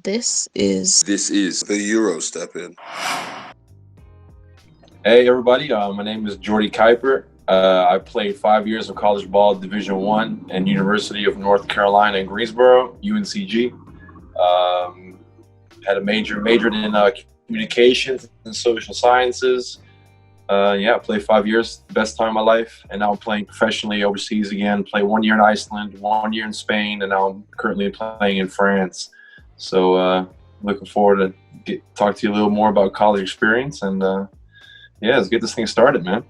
This is the EuroStepping. Hey everybody, my name is Jordy Kuiper. I played 5 years of college ball at Division I and University of North Carolina in Greensboro, UNCG. Had a majored in communications and social sciences. I played 5 years, best time of my life, and now I'm playing professionally overseas again. Played 1 year in Iceland, 1 year in Spain, and now I'm currently playing in France. So looking forward to talk to you a little more about college experience, and let's get this thing started, man.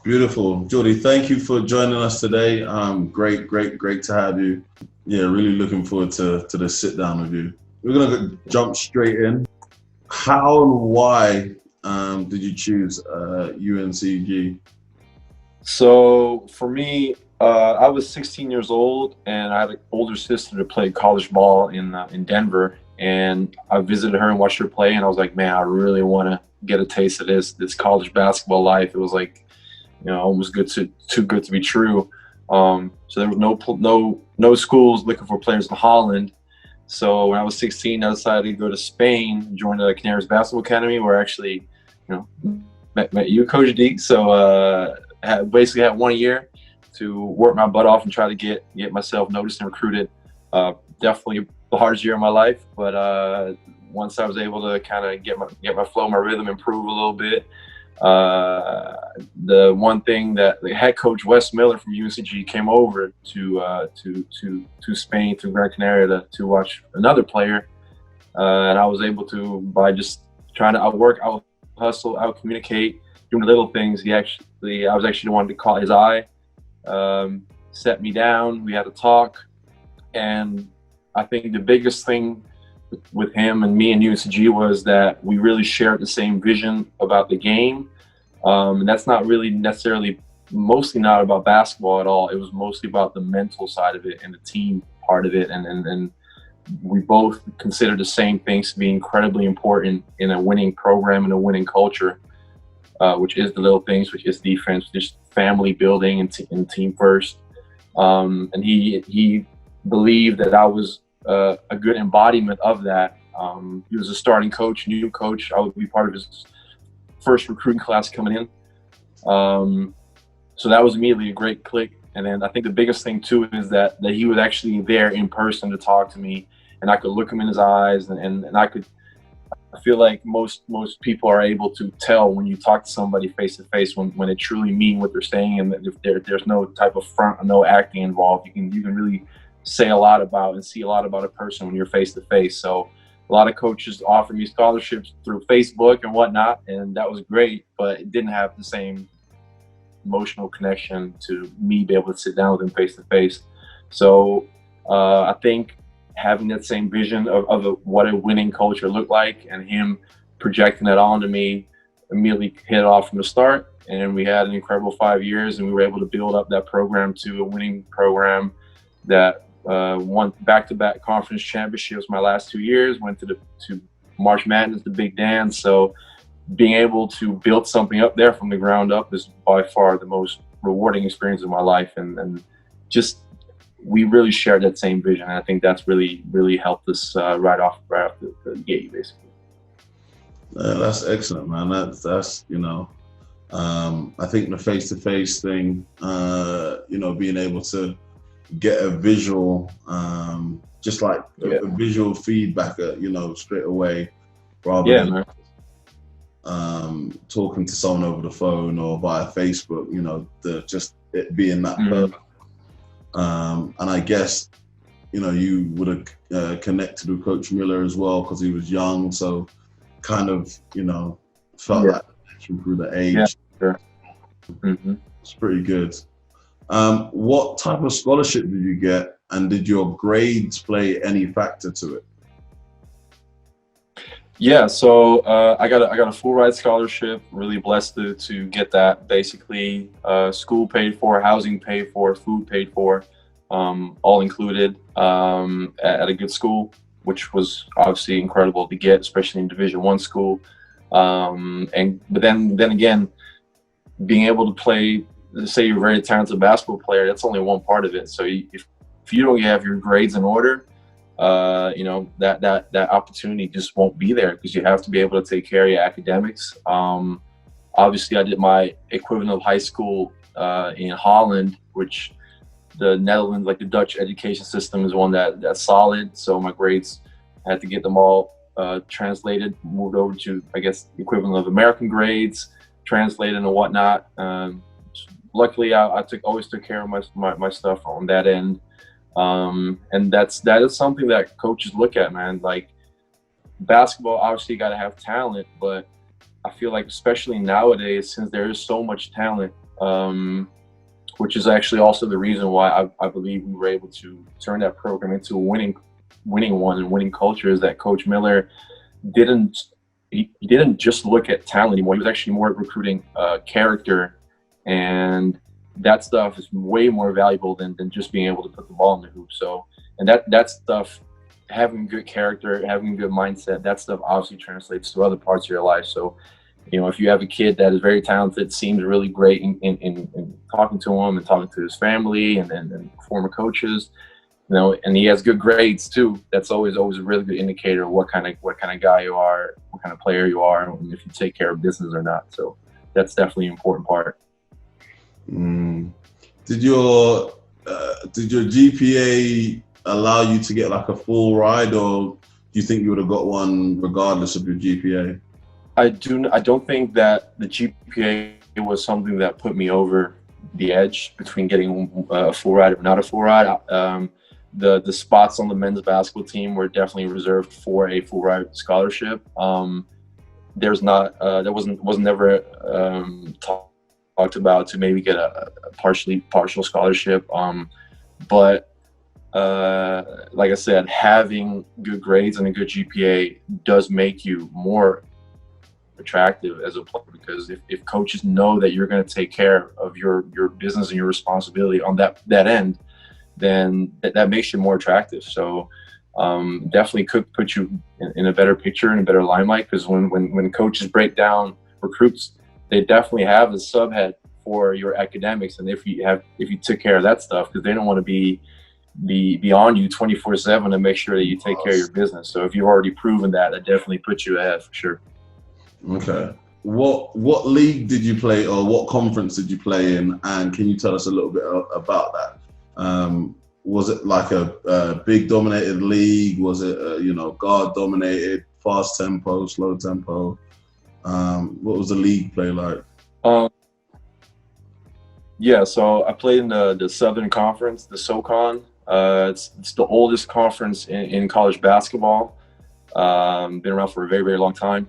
Beautiful. Jordy, thank you for joining us today. Great to have you. Yeah, really looking forward to this sit down with you. We're going to jump straight in. How and why did you choose UNCG? So for me, I was 16 years old, and I had an older sister that played college ball in Denver, and I visited her and watched her play, and I was like, man, I really want to get a taste of this college basketball life. It was like, almost too good to be true. So there was no schools looking for players in Holland. So when I was 16, I decided to go to Spain, join the Canaries Basketball Academy, where I actually, met you, Coach D. So basically had 1 year to work my butt off and try to get myself noticed and recruited. Definitely the hardest year of my life, but once I was able to kind of get my flow, my rhythm improve a little bit. The one thing that the head coach Wes Miller from UNCG came over to Spain, to Gran Canaria to watch another player, and I was able to, by just trying to outwork, out hustle, out communicate, doing the little things. I was actually the one to call his eye, set me down. We had a talk, and I think the biggest thing with him and me and UNCG was that we really shared the same vision about the game. And that's not really mostly not about basketball at all. It was mostly about the mental side of it and the team part of it. And we both consider the same things to be incredibly important in a winning program and a winning culture, which is the little things, which is defense, just family building and team first. And he believed that I was a good embodiment of that. He was a starting coach, new coach. I would be part of his first recruiting class coming in. So that was immediately a great click. And then I think the biggest thing too is that he was actually there in person to talk to me, and I could look him in his eyes, and I feel like most people are able to tell when you talk to somebody face to face when they truly mean what they're saying, and if there's no type of front or no acting involved. You can really say a lot about and see a lot about a person when you're face to face. So a lot of coaches offered me scholarships through Facebook and whatnot, and that was great, but it didn't have the same emotional connection to me be able to sit down with him face to face. So I think having that same vision of what a winning culture looked like, and him projecting that onto me, immediately hit it off from the start. And we had an incredible 5 years, and we were able to build up that program to a winning program that won back-to-back conference championships my last 2 years, went to March Madness, the Big Dance. So being able to build something up there from the ground up is by far the most rewarding experience of my life. And just, we really shared that same vision. And I think that's really helped us right off the gate, basically. That's excellent, man. That's I think the face-to-face thing, being able to get a visual, just like a visual feedback, straight away, rather than talking to someone over the phone or via Facebook, just it being that person. And I guess, you would have connected with Coach Miller as well because he was young, so kind of, felt that connection through the age. Yeah, sure. It's pretty good. What type of scholarship did you get, and did your grades play any factor to it? Yeah, so I got a full ride scholarship. Really blessed to get that. Basically, school paid for, housing paid for, food paid for, all included at a good school, which was obviously incredible to get, especially in Division I school. But then again, being able to play, say you're a very talented basketball player, that's only one part of it. So if you don't have your grades in order, that opportunity just won't be there because you have to be able to take care of your academics. Obviously, I did my equivalent of high school in Holland, which the Netherlands, like the Dutch education system, is one that's solid. So my grades, I had to get them all translated, moved over to, I guess, the equivalent of American grades, translated and whatnot. Luckily, I always took care of my stuff on that end. And that is something that coaches look at, man. Like basketball, obviously you got to have talent, but I feel like especially nowadays, since there is so much talent, which is actually also the reason why I believe we were able to turn that program into a winning one and winning culture, is that Coach Miller didn't just look at talent anymore. He was actually more recruiting character, and that stuff is way more valuable than just being able to put the ball in the hoop. So, and that stuff, having good character, having a good mindset, that stuff obviously translates to other parts of your life. So, if you have a kid that is very talented, seems really great in talking to him and talking to his family and former coaches, and he has good grades too, that's always a really good indicator of what kind of guy you are, what kind of player you are, and if you take care of business or not. So that's definitely an important part. Did your GPA allow you to get like a full ride, or do you think you would have got one regardless of your GPA? I don't think that the GPA was something that put me over the edge between getting a full ride or not a full ride. The spots on the men's basketball team were definitely reserved for a full ride scholarship. There was never talked about to maybe get a partial scholarship. But like I said, having good grades and a good GPA does make you more attractive as a player, because if coaches know that you're going to take care of your business and your responsibility on that end, then that makes you more attractive. So definitely could put you in a better picture and a better limelight, because when coaches break down recruits, they definitely have the subhead for your academics, and if you took care of that stuff, because they don't want to be on you 24/7 and make sure that you take care of your business. So if you've already proven that definitely puts you ahead for sure. Okay. What league did you play, or what conference did you play in? And can you tell us a little bit about that? Was it like a big dominated league? Was it guard dominated, fast tempo, slow tempo? What was the league play like? Yeah, so I played in the Southern Conference, the SoCon. It's the oldest conference in college basketball. Been around for a very, very long time.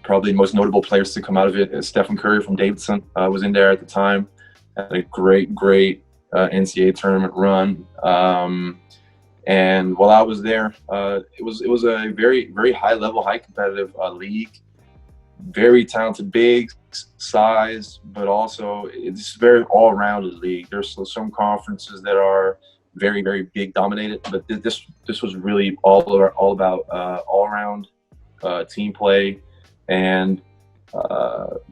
Probably the most notable players to come out of it is Stephen Curry from Davidson. Was in there at the time. Had a great NCAA tournament run. And while I was there, it was a very, very high level, high competitive league. Very talented bigs, size, but also it's a very all-rounded league. There's some conferences that are very, very big dominated, but this was really all about all-around team play and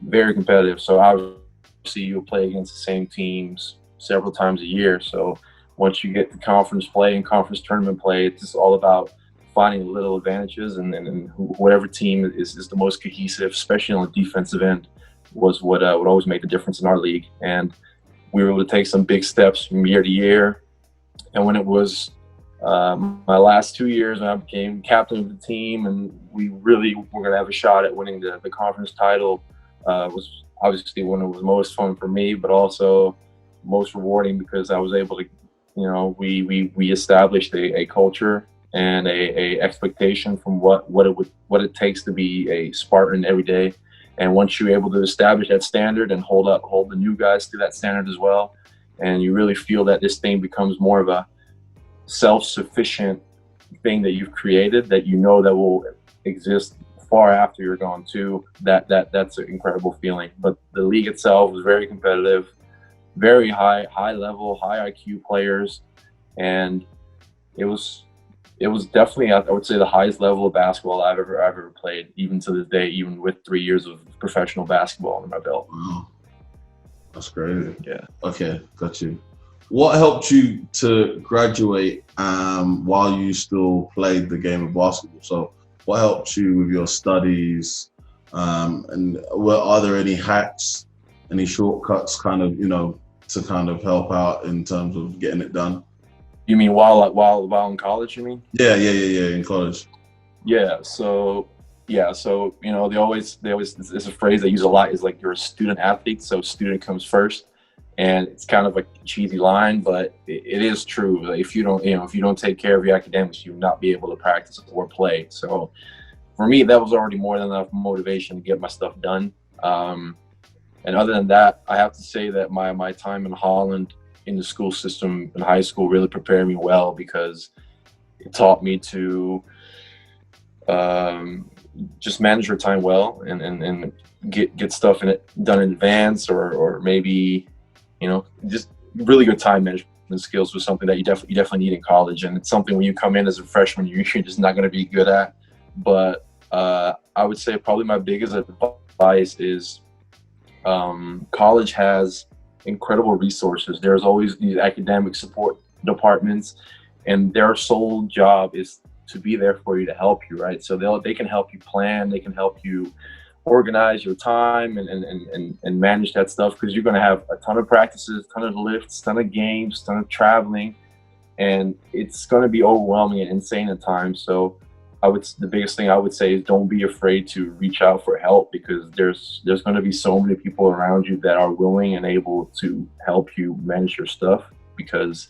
very competitive. So obviously you'll play against the same teams several times a year. So once you get to conference play and conference tournament play, it's just all about finding little advantages, and whatever team is the most cohesive, especially on the defensive end, was what would always make the difference in our league. And we were able to take some big steps from year to year. And when it was my last 2 years, when I became captain of the team, and we really were going to have a shot at winning the conference title, was obviously when it was most fun for me, but also most rewarding, because I was able to, we established a culture and a expectation from what it takes to be a Spartan every day. And once you're able to establish that standard and hold the new guys to that standard as well, and you really feel that this thing becomes more of a self-sufficient thing that you've created, that that will exist far after you're gone too, that's an incredible feeling. But the league itself was very competitive, very high level, high IQ players, and it was definitely, I would say, the highest level of basketball I've ever played, even to this day, even with 3 years of professional basketball under my belt. Wow. That's crazy. Yeah. Okay, got you. what helped you to graduate while you still played the game of basketball? So what helped you with your studies? And are there any hacks, any shortcuts kind of, to kind of help out in terms of getting it done? You mean while in college, you mean? Yeah, in college. Yeah, so they always it's a phrase they use a lot, is like, you're a student athlete, so student comes first. And it's kind of a cheesy line, but it is true. Like, if you don't take care of your academics, you'll not be able to practice or play. So for me, that was already more than enough motivation to get my stuff done. And other than that, I have to say that my time in Holland in the school system in high school really prepared me well, because it taught me to just manage your time well and get stuff done in advance, or maybe, just really good time management skills was something that you definitely need in college. And it's something when you come in as a freshman, you're just not going to be good at. But I would say probably my biggest advice is college has incredible resources. There's always these academic support departments, and their sole job is to be there for you, to help you, right? So they can help you plan, they can help you organize your time and manage that stuff, because you're going to have a ton of practices, ton of lifts, ton of games, ton of traveling, and it's going to be overwhelming and insane at times. So the biggest thing I would say is, don't be afraid to reach out for help, because there's going to be so many people around you that are willing and able to help you manage your stuff, because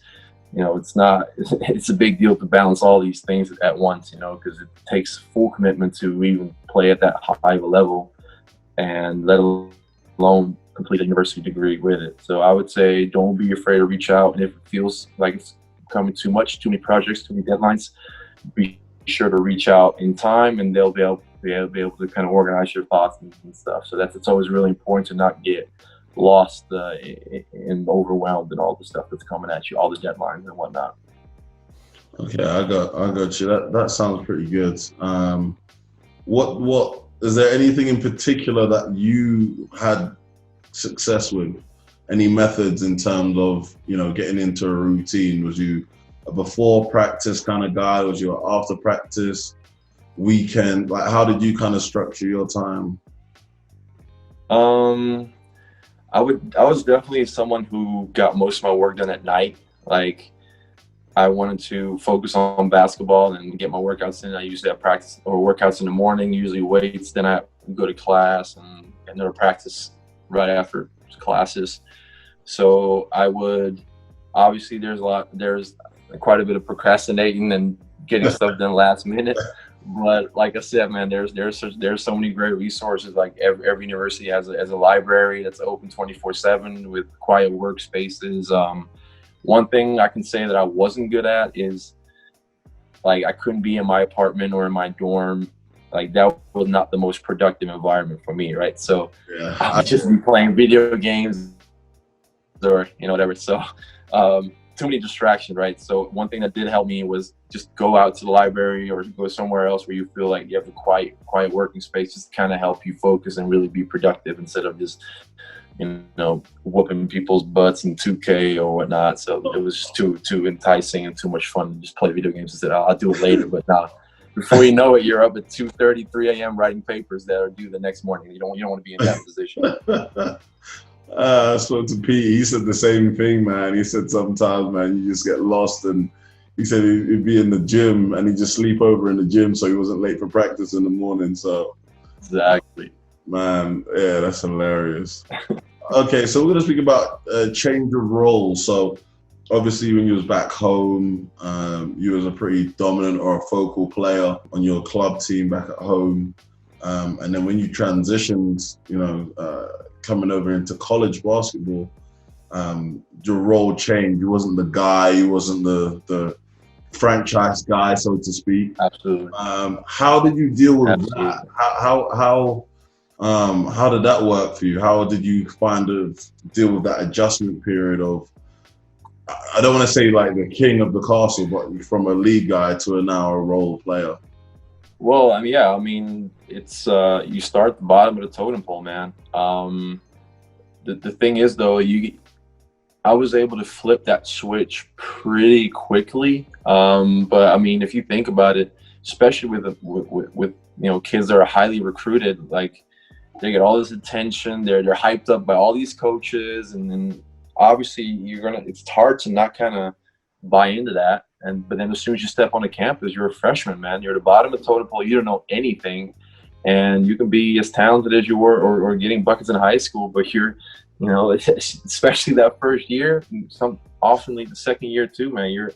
it's a big deal to balance all these things at once, because it takes full commitment to even play at that high of a level, and let alone complete a university degree with it. So I would say, don't be afraid to reach out. And if it feels like it's becoming too much, too many projects, too many deadlines, be sure to reach out in time, and they'll be able to kind of organize your thoughts and stuff. So it's always really important to not get lost and overwhelmed in all the stuff that's coming at you, all the deadlines and whatnot. Okay, I got you. That sounds pretty good. What is there anything in particular that you had success with? Any methods in terms of getting into a routine? Was you a before practice kind of guy? Was you an after practice, weekend? Like, how did you kind of structure your time? I was definitely someone who got most of my work done at night. Like, I wanted to focus on basketball and get my workouts in. I usually have practice or workouts in the morning, usually weights. Then I go to class and then practice right after classes. So I would, obviously there's quite a bit of procrastinating and getting stuff done last minute. But like I said, man, there's so many great resources. Like every university has a library that's open 24/7 with quiet workspaces. One thing I can say that I wasn't good at is, like, I couldn't be in my apartment or in my dorm. Like, that was not the most productive environment for me, right? So yeah, I would just be playing video games or whatever. So too many distractions, right? So one thing that did help me was just go out to the library or go somewhere else where you feel like you have a quiet working space, just to kind of help you focus and really be productive instead of just whooping people's butts in 2K or whatnot. So it was just too enticing and too much fun to just play video games and say, I'll do it later. But now, before you know it, you're up at 2:30, 3 a.m. writing papers that are due the next morning. You don't want to be in that position. I spoke to Pete. He said the same thing, man. He said sometimes, man, you just get lost. And he said he'd be in the gym and he'd just sleep over in the gym so he wasn't late for practice in the morning. So exactly. Man, yeah, that's hilarious. Okay, so we're going to speak about change of roles. So obviously when you was back home, you was a pretty dominant or a focal player on your club team back at home. And then when you transitioned, coming over into college basketball, your role changed. You wasn't the guy, you wasn't the franchise guy, so to speak. Absolutely. How did you deal with that? How did that work for you? How did you deal with that adjustment period of, I don't want to say like the king of the castle, but from a league guy to now a role player? Well, it's you start at the bottom of the totem pole, man. The thing is, though, I was able to flip that switch pretty quickly. But I mean, if you think about it, especially with kids that are highly recruited, like they get all this attention, they're hyped up by all these coaches, and then obviously it's hard to not kind of buy into that. But then as soon as you step on the campus, you're a freshman, man. You're at the bottom of the totem pole. You don't know anything, and you can be as talented as you were or getting buckets in high school, but you're, especially that first year, oftenly the second year too, man,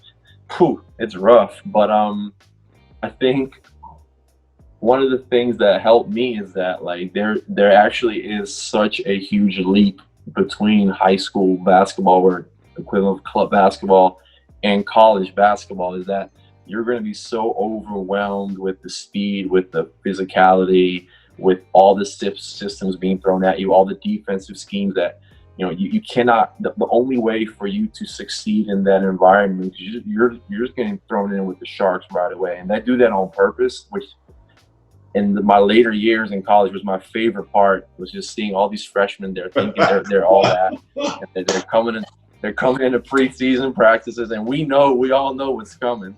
it's rough. But I think one of the things that helped me is that like there actually is such a huge leap between high school basketball, or equivalent of club basketball, and college basketball, is that you're going to be so overwhelmed with the speed, with the physicality, with all the systems being thrown at you, all the defensive schemes that, you cannot, the only way for you to succeed in that environment is you're just getting thrown in with the sharks right away. And they do that on purpose, which in my later years in college was my favorite part, was just seeing all these freshmen there thinking they're all that. And they're coming into preseason practices, and we all know what's coming.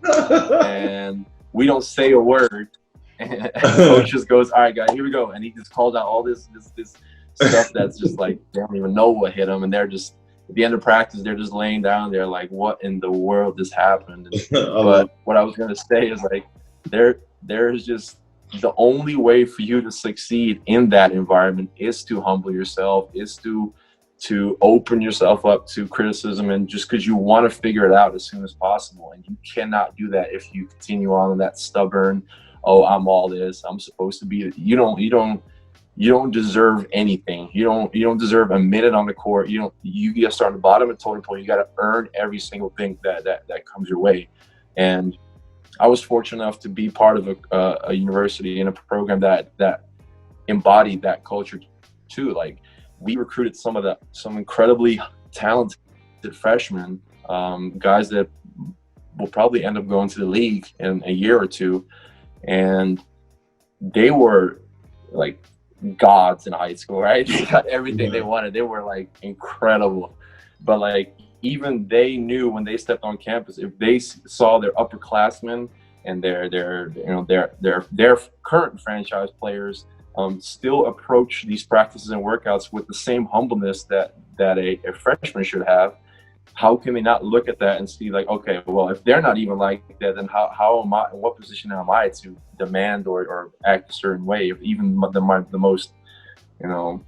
And we don't say a word. And the coach just goes, all right, guys, here we go. And he just calls out all this stuff that's just like, they don't even know what hit them. And they're just, at the end of practice, they're just laying down. They're like, what in the world just happened? But what I was going to say is like, there's just, the only way for you to succeed in that environment is to humble yourself, is to open yourself up to criticism, and just because you want to figure it out as soon as possible. And you cannot do that if you continue on that stubborn, oh, I'm all this, I'm supposed to be. You don't deserve anything. You don't deserve a minute on the court. You got to start on the bottom of the totem pole. You got to earn every single thing that comes your way. And I was fortunate enough to be part of a university and a program that embodied that culture too. Like, we recruited some incredibly talented freshmen, guys that will probably end up going to the league in a year or two, and they were like gods in high school, right? They got everything they wanted. They were like incredible, but like, even they knew when they stepped on campus, if they saw their upperclassmen and their current franchise players still approach these practices and workouts with the same humbleness that a freshman should have, how can they not look at that and see like, okay, well, if they're not even like that, then how am I, in what position am I to demand or act a certain way? If even the most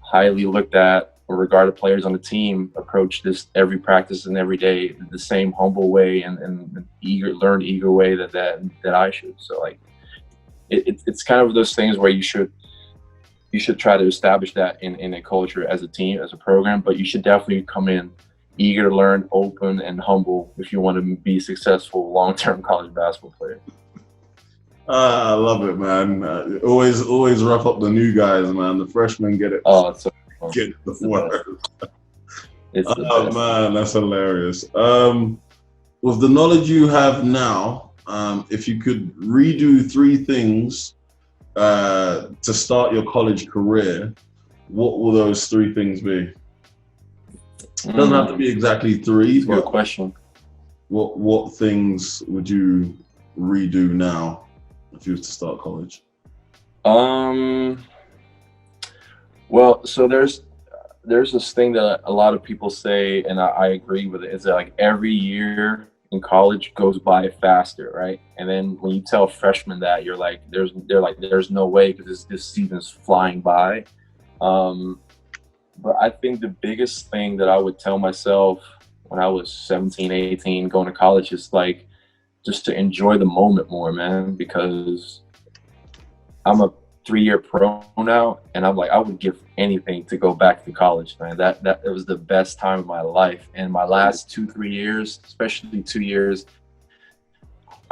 highly looked at or regarded players on the team approach this every practice and every day the same humble way and eager way that I should. So like, it's kind of those things where you should try to establish that in a culture as a team, as a program, but you should definitely come in eager to learn, open and humble if you want to be successful long-term college basketball player. I love it, man. Always rough up the new guys, man. The freshmen get it. Oh, it's so fun. Get it before. Oh man, that's hilarious. With the knowledge you have now, if you could redo 3 things to start your college career, what will those 3 things be? It doesn't have to be exactly 3. That's a good question. What things would you redo now if you were to start college? Well, so there's this thing that a lot of people say, and I agree with it, is that like every year in college goes by faster, right? And then when you tell freshmen that, they're like, there's no way, because this season's flying by. But I think the biggest thing that I would tell myself when I was 17, 18, going to college is like, just to enjoy the moment more, man, because I'm a 3-year pro now, and I'm like, I would give anything to go back to college, man. That it was the best time of my life. And my last 2-3 years, especially 2 years,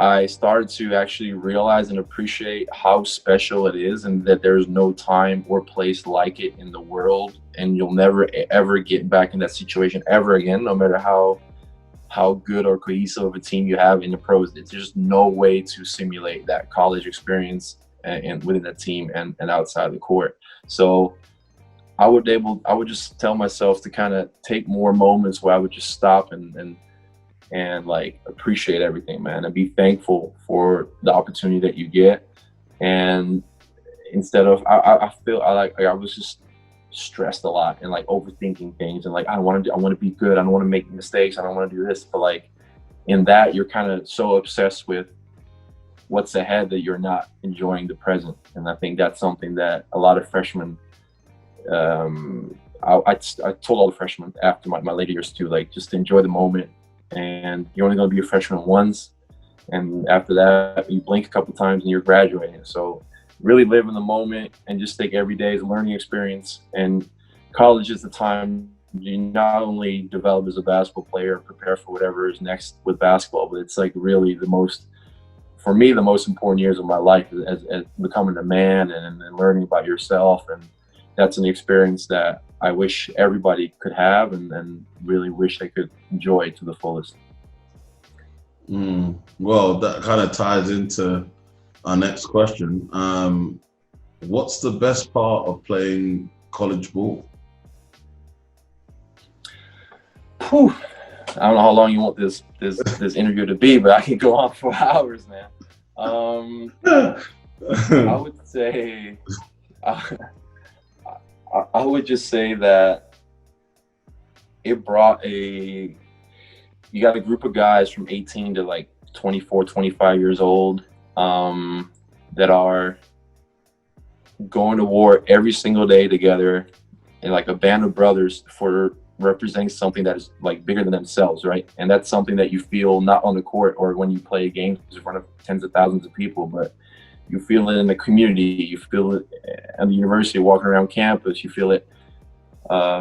I started to actually realize and appreciate how special it is, and that there's no time or place like it in the world, and you'll never ever get back in that situation ever again, no matter how good or cohesive of a team you have in the pros. There's just no way to simulate that college experience and within that team and outside the court. So I would just tell myself to kind of take more moments where I would just stop and like appreciate everything, man, and be thankful for the opportunity that you get. And instead of, I was just stressed a lot and like overthinking things, and like I want to be good. I don't want to make mistakes. I don't want to do this. But like in that, you're kind of so obsessed with what's ahead that you're not enjoying the present. And I think that's something that a lot of freshmen, I told all the freshmen after my later years too, like just enjoy the moment. And you're only going to be a freshman once, and after that you blink a couple times and you're graduating. So really live in the moment and just take every day as a learning experience. And college is the time you not only develop as a basketball player, prepare for whatever is next with basketball, but it's like really the most important years of my life as becoming a man and learning about yourself. And that's an experience that I wish everybody could have and really wish they could enjoy to the fullest. Well, that kind of ties into our next question. What's the best part of playing college ball? Whew. I don't know how long you want this interview to be, but I can go on for hours, man. I would say, I would just say that it brought you got a group of guys from 18 to like 24, 25 years old that are going to war every single day together, and like a band of brothers for representing something that is like bigger than themselves, right? And that's something that you feel not on the court or when you play games in front of tens of thousands of people, but you feel it in the community, you feel it at the university, walking around campus, you feel it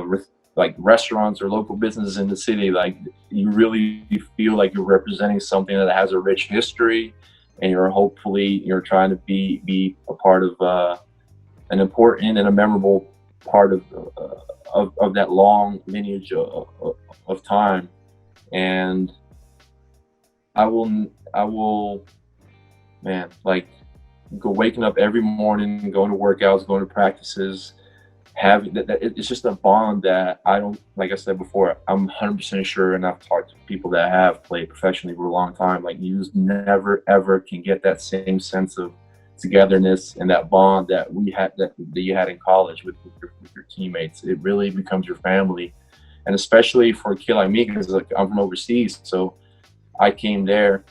with like restaurants or local businesses in the city. Like you really feel like you're representing something that has a rich history, and you're trying to be a part of an important and a memorable part of that long lineage of time. And I will, man, like waking up every morning, going to workouts, going to practices, having that it's just a bond that I don't, like I said before, I'm 100% sure, and I've talked to people that have played professionally for a long time, like you just never ever can get that same sense of togetherness and that bond that you had in college with your teammates. It really becomes your family. And especially for a kid like me, because like I'm from overseas, so I came there,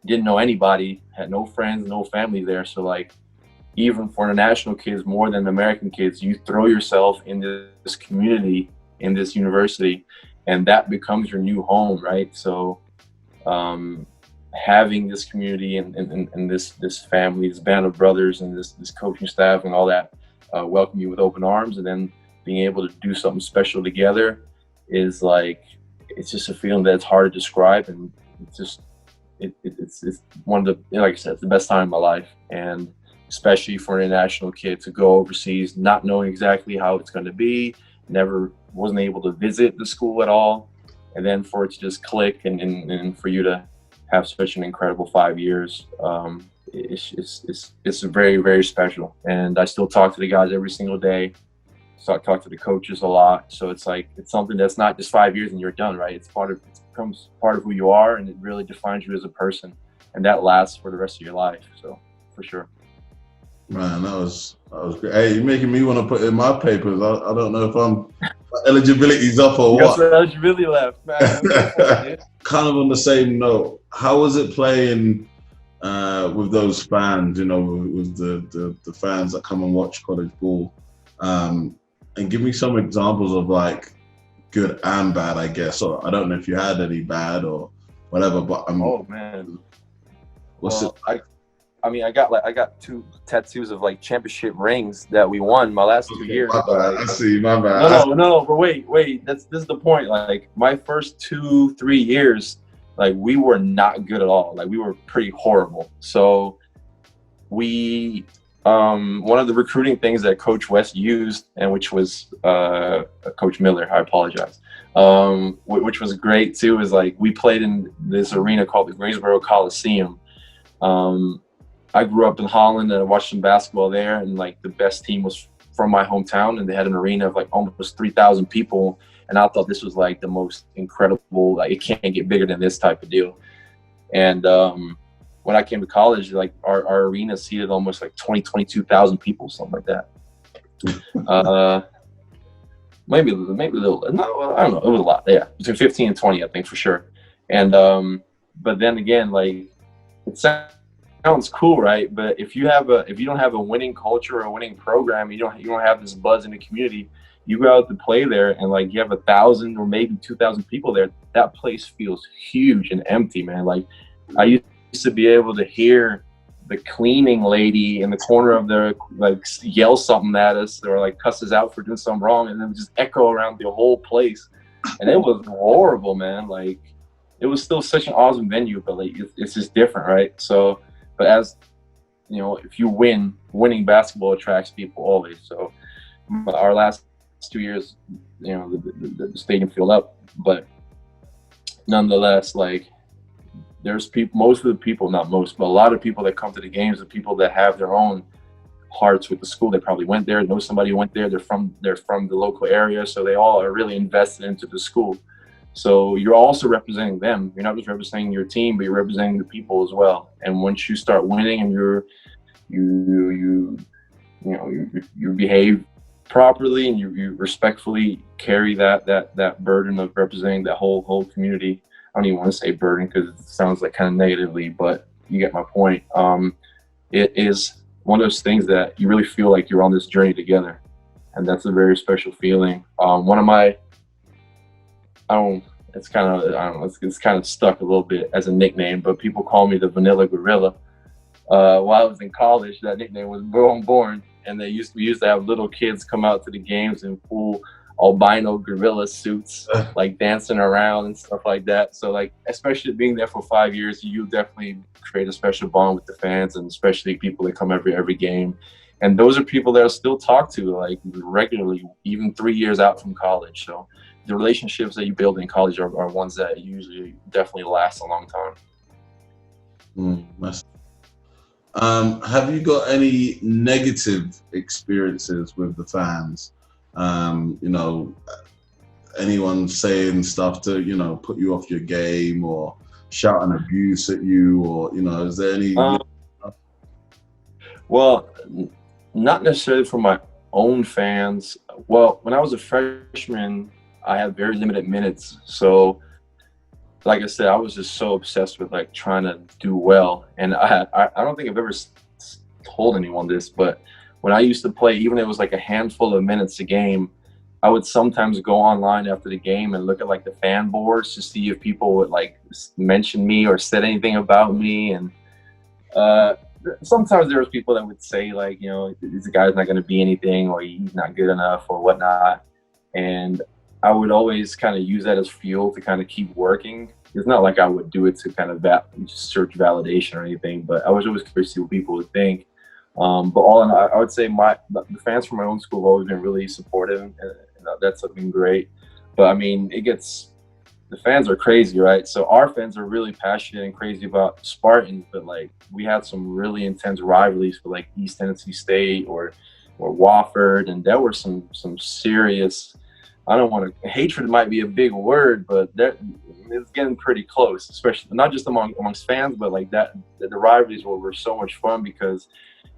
didn't know anybody, had no friends, no family there. So like even for international kids more than American kids, you throw yourself in this community, in this university, and that becomes your new home, right? So having this community and this family, this band of brothers, and this coaching staff and all that welcome you with open arms, and then being able to do something special together is like, it's just a feeling that's hard to describe. And it's just it's one of the, like I said, it's the best time of my life. And especially for an international kid to go overseas not knowing exactly how it's going to be, wasn't able to visit the school at all, and then for it to just click and for you to have such an incredible 5 years, it's very, very special. And I still talk to the guys every single day. So I talk to the coaches a lot. So it's like, it's something that's not just 5 years and you're done, right? It becomes part of who you are, and it really defines you as a person, and that lasts for the rest of your life. So for sure. Man, that was great. Hey, you're making me want to put in my papers. I don't know if eligibility's up or what. Yes, eligibility left, man. Kind of on the same note, how was it playing with those fans? You know, with the fans that come and watch college ball, and give me some examples of like good and bad, I guess. Or I don't know if you had any bad or whatever, but oh man, what's it? I got 2 tattoos of like championship rings that we won my last 2 years. My bad. I see, my bad. No, but wait. This is the point. Like my first 2-3 years, like we were not good at all. Like we were pretty horrible. So we, one of the recruiting things that Coach Wes used, and which was Coach Miller, I apologize, which was great too, is like we played in this arena called the Greensboro Coliseum. I grew up in Holland and I watched some basketball there, and like the best team was from my hometown, and they had an arena of like almost 3,000 people. And I thought this was like the most incredible, like it can't get bigger than this type of deal. And when I came to college, like our arena seated almost like 22,000 people, something like that. Maybe a little, no, I don't know. It was a lot. Yeah. Between 15 and 20, I think for sure. And, but then again, like it sounds cool, right? But if you don't have a winning culture or a winning program, you don't have this buzz in the community, you go out to play there and like you have 1,000 or maybe 2,000 people there, that place feels huge and empty, man. Like I used to be able to hear the cleaning lady in the corner of their like yell something at us or like cuss us out for doing something wrong, and then just echo around the whole place. And it was horrible, man. Like it was still such an awesome venue, but like it's just different, right? So, but as you know, if you winning basketball attracts people always. So our last 2 years, you know, the stadium filled up, but nonetheless, like there's people, most of the people, not most, but a lot of people that come to the games are people that have their own hearts with the school. They probably went there, know somebody who went there, they're from the local area, so they all are really invested into the school. So you're also representing them. You're not just representing your team, but you're representing the people as well. And once you start winning and you behave properly and you respectfully carry that burden of representing that whole community. I don't even want to say burden because it sounds like kind of negatively, but you get my point. It is one of those things that you really feel like you're on this journey together, and that's a very special feeling. One of my, it's kind of stuck a little bit as a nickname, but people call me the Vanilla Gorilla. While I was in college, that nickname was born, and we used to have little kids come out to the games in full albino gorilla suits, like dancing around and stuff like that. So like, especially being there for 5 years, you definitely create a special bond with the fans, and especially people that come every game. And those are people that I still talk to like regularly, even 3 years out from college. So the relationships that you build in college are ones that usually definitely last a long time. Have you got any negative experiences with the fans? You know, anyone saying stuff to, you know, put you off your game or shouting abuse at you, or, you know, is there any? Well, not necessarily from my own fans. Well, when I was a freshman, I had very limited minutes. So like I said, I was just so obsessed with like trying to do well. And I don't think I've ever told anyone this, but when I used to play, even if it was like a handful of minutes a game, I would sometimes go online after the game and look at like the fan boards to see if people would like mention me or said anything about me. And sometimes there was people that would say like, you know, this guy's not going to be anything, or he's not good enough or whatnot. And I would always kind of use that as fuel to kind of keep working. It's not like I would do it to kind of search validation or anything, but I was always curious to see what people would think. But all in all, I would say the fans from my own school have always been really supportive, and that's been great. But I mean, the fans are crazy, right? So our fans are really passionate and crazy about Spartans, but like we had some really intense rivalries for like East Tennessee State or Wofford, and there were some serious. I don't want to. Hatred might be a big word, but it's getting pretty close, especially not just amongst fans, but like that. The rivalries were so much fun because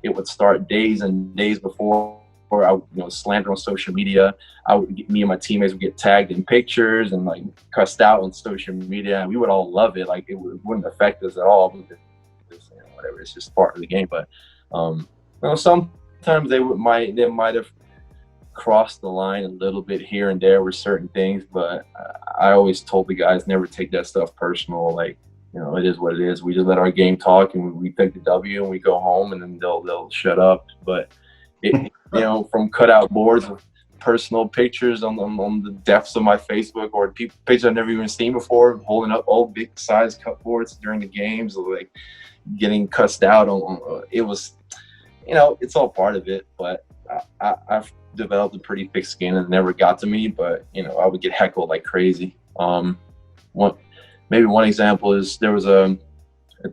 it would start days and days before. Or I would, slander on social media. Me and my teammates would get tagged in pictures and like cussed out on social media, and we would all love it. Like it wouldn't affect us at all. Because, whatever, it's just part of the game. But sometimes they might have crossed the line a little bit here and there with certain things. But I always told the guys never take that stuff personal. Like it is what it is. We just let our game talk, and we take the W, and we go home, and then they'll shut up. But from cutout boards of personal pictures on the depths of my Facebook, or pictures I've never even seen before, holding up old big size cupboards during the games, or like getting cussed out on it was, it's all part of it. But I've developed a pretty thick skin, and it never got to me. But I would get heckled like crazy. One example is there was a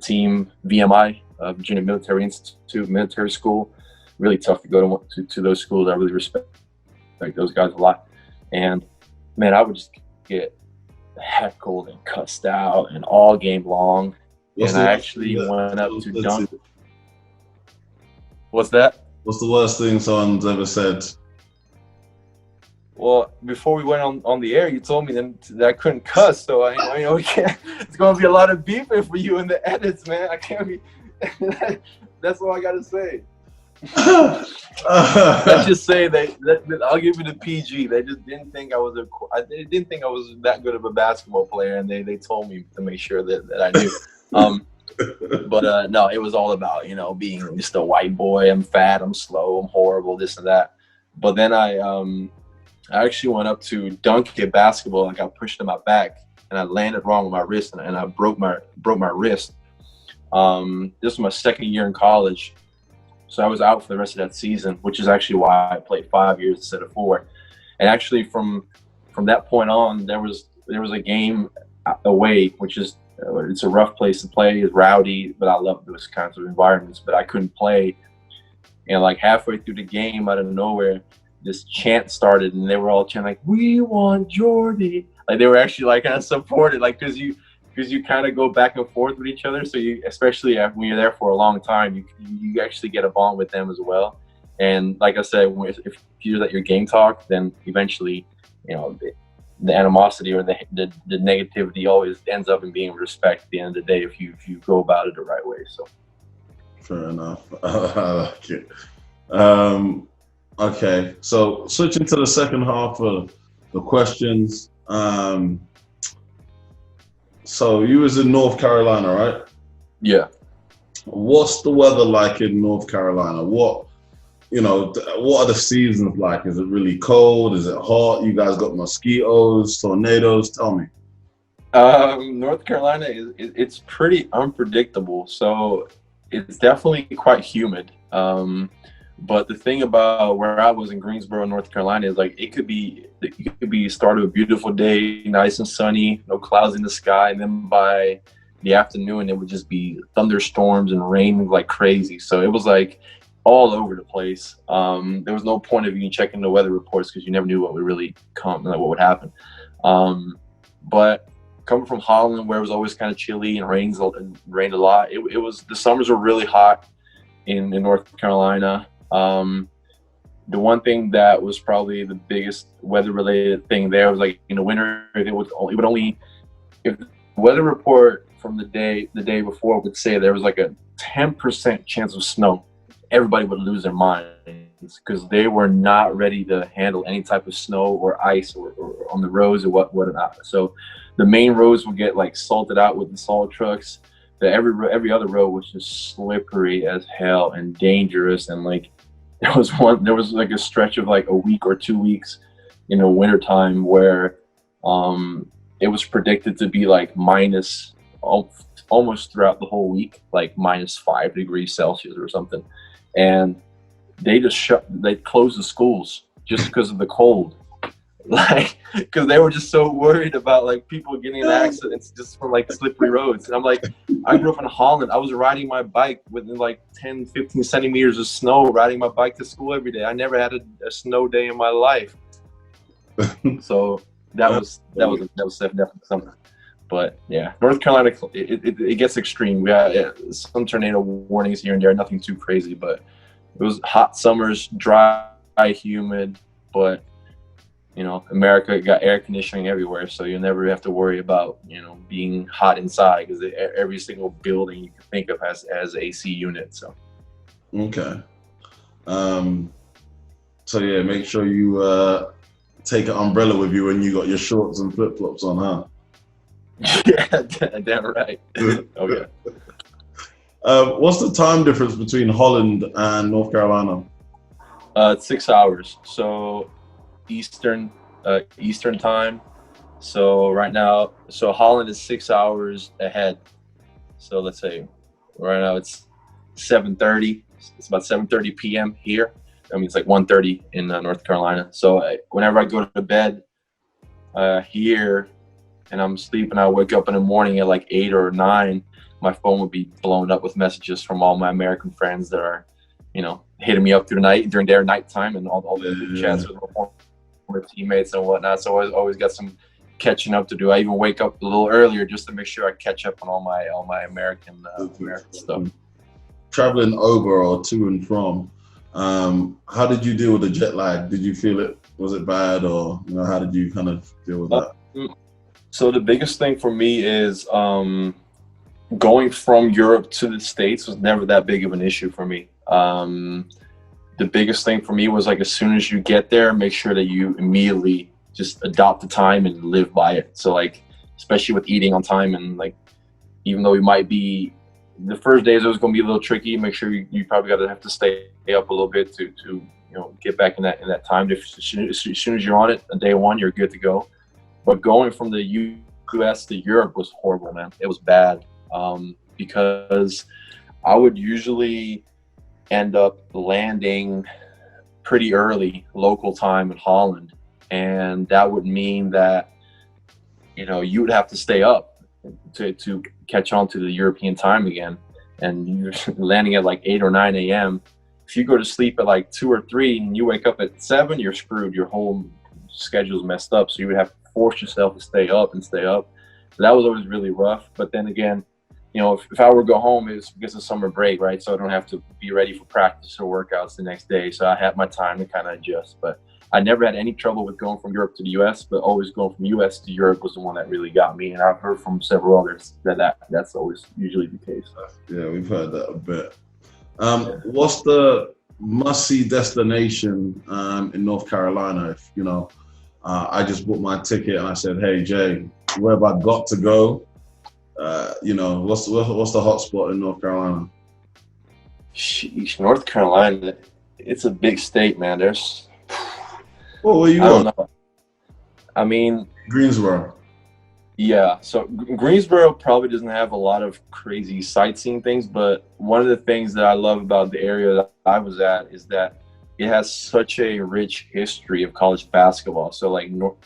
team, VMI, Virginia Military Institute Military School. really tough to go to those schools. I really respect those guys a lot. And man, I would just get heckled and cussed out and all game long. And I actually went up to dunk. What's that? What's the worst thing someone's ever said? Well, before we went on the air, you told me that I couldn't cuss, so we can't. It's gonna be a lot of beefing for you in the edits, man. I can't be. That's all I gotta say. Let's just say I'll give it a PG. They just didn't think I was they didn't think I was that good of a basketball player, and they told me to make sure that I knew. But no, it was all about being just a white boy. I'm fat, I'm slow, I'm horrible, this and that. But then I actually went up to dunk at basketball. I got pushed in my back, and I landed wrong with my wrist, and I broke my wrist. This was my second year in college, so I was out for the rest of that season, which is actually why I played 5 years instead of 4. And actually, from that point on, there was a game away, which is it's a rough place to play. It's rowdy, but I love those kinds of environments. But I couldn't play, and like halfway through the game, out of nowhere, this chant started, and they were all chanting like, "We want Jordy!" Like they were actually like kind of supported, like because you kind of go back and forth with each other. So you, especially when you're there for a long time, you actually get a bond with them as well. And like I said, if you let your game talk, then eventually, the animosity or the negativity always ends up in being respect at the end of the day if you go about it the right way. So fair enough. I like it. Okay, so switching to the second half of the questions. So you was in North Carolina, right? Yeah. What's the weather like in North Carolina? What are the seasons like? Is it really cold? Is it hot? You guys got mosquitoes, tornadoes? Tell me. North Carolina it's pretty unpredictable. So it's definitely quite humid. But the thing about where I was in Greensboro, North Carolina, is like it could be start of a beautiful day, nice and sunny, no clouds in the sky, and then by the afternoon it would just be thunderstorms and rain like crazy. So it was like all over the place. There was no point of even checking the weather reports because you never knew what would really come, like what would happen. But coming from Holland, where it was always kind of chilly and rained a lot, it was the summers were really hot in North Carolina. The one thing that was probably the biggest weather-related thing there was like in the winter, if the weather report from the day before would say there was like a 10% chance of snow, everybody would lose their minds because they were not ready to handle any type of snow or ice or on the roads or whatnot. So the main roads would get like salted out with the salt trucks. Every other road was just slippery as hell and dangerous. And like there was like a stretch of like a week or 2 weeks in the wintertime where it was predicted to be like minus almost throughout the whole week, like -5 degrees Celsius or something. And they closed the schools just because of the cold. Like, because they were just so worried about like people getting in accidents just from like slippery roads. And I'm like, I grew up in Holland. I was riding my bike within like 10, 15 centimeters of snow, riding my bike to school every day. I never had a snow day in my life. So that was definitely something. But yeah, North Carolina, it gets extreme. We had some tornado warnings here and there, nothing too crazy, but it was hot summers, dry, humid, but America got air conditioning everywhere, so you never have to worry about, being hot inside because every single building you can think of has AC unit. So. Okay. So yeah, make sure you take an umbrella with you when you got your shorts and flip flops on, huh? Yeah, damn right. Okay. What's the time difference between Holland and North Carolina? It's 6 hours. So Eastern time. So right now, Holland is 6 hours ahead. So let's say right now it's 7:30. It's about 7:30 p.m. here. I mean, it's like 1:30 in North Carolina. So whenever I go to bed here and I'm sleeping, I wake up in the morning at like 8 or 9. My phone would be blown up with messages from all my American friends that are, hitting me up during their nighttime and all the group chats with former teammates and whatnot. So I always got some catching up to do. I even wake up a little earlier just to make sure I catch up on all my American stuff. Traveling over or to and from, how did you deal with the jet lag? Did you feel it? Was it bad, or how did you kind of deal with that? So the biggest thing for me is going from Europe to the States was never that big of an issue for me. The biggest thing for me was like, as soon as you get there, make sure that you immediately just adopt the time and live by it. So like, especially with eating on time, and like, even though we might be, the first days it was going to be a little tricky, make sure you probably have to stay up a little bit to get back in that time. As soon as you're on it, on day one, you're good to go. But going from the U.S. to Europe was horrible, man. It was bad, because I would usually end up landing pretty early local time in Holland. And that would mean that, you would have to stay up to catch on to the European time again. And you're landing at like 8 or 9 a.m. If you go to sleep at like 2 or 3 and you wake up at 7, you're screwed. Your whole schedule's messed up. So you would have to force yourself to stay up. So that was always really rough. But then again, if I were to go home, it's because of summer break, right? So I don't have to be ready for practice or workouts the next day. So I had my time to kind of adjust. But I never had any trouble with going from Europe to the U.S., but always going from U.S. to Europe was the one that really got me. And I've heard from several others that's always usually the case. Yeah, we've heard that a bit. What's the must-see destination in North Carolina? If I just booked my ticket and I said, "Hey Jay, where have I got to go?" What's the hot spot in North Carolina? Sheesh, North Carolina, it's a big state, man. There's. Well, where you going? I don't know. I mean, Greensboro. Yeah, so Greensboro probably doesn't have a lot of crazy sightseeing things, but one of the things that I love about the area that I was at is that it has such a rich history of college basketball. So like, UNC,